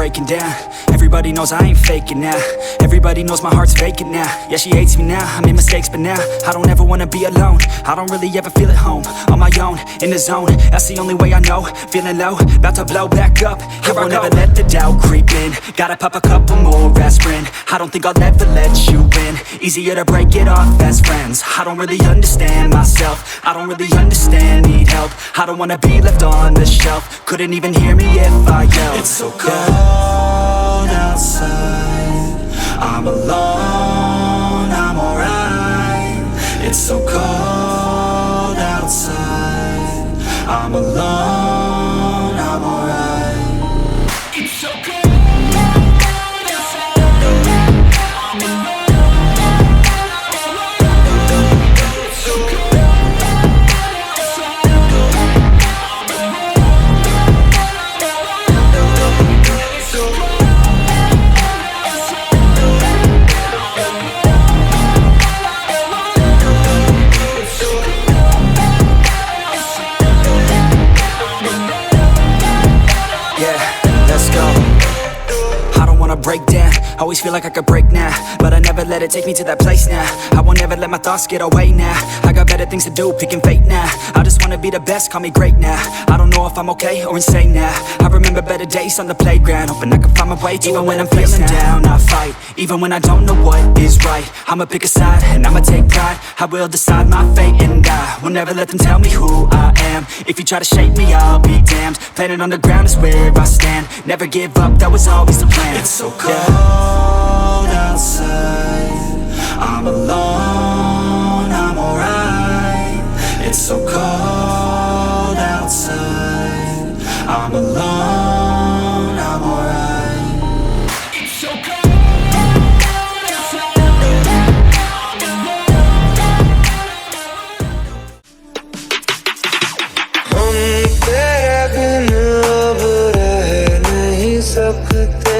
breaking down. Everybody knows I ain't faking now. Everybody knows my heart's vacant now. Yeah, she hates me now, I made mistakes but now I don't ever wanna be alone. I don't really ever feel at home. On my own, in the zone, that's the only way I know. Feeling low, about to blow back up. Here I won't ever let the doubt creep in. Gotta pop a couple more aspirin. I don't think I'll ever let you in. Easier to break it off as friends. I don't really understand myself. I don't really understand, need help. I don't wanna be left on the shelf. Couldn't even hear me if I yelled. It's so cold outside, I'm alone, I'm alright. It's so cold outside, I'm alone, I'm alright. It's so cold. Break down, always feel like I could break now, but I never let it take me to that place now. I won't ever let my thoughts get away now. I got better things to do, picking fate now. I just wanna be the best, call me great now. I don't know if I'm okay or insane now. I remember better days on the playground, hoping I can find my way to even when I'm feeling down, I fight, even when I don't know what is right. I'ma pick a side, and I'ma take pride. I will decide my fate, and I will never let them tell me who I am. If you try to shape me, I'll be damned. Planet on the ground is where I stand. Never give up, that was always the plan. It's so cold outside, I'm alone, I'm alright. It's so cold outside, I'm alone, I'm alright. It's so cold outside, I'm alone. हम तेरे बिन अब रह नहीं सकते.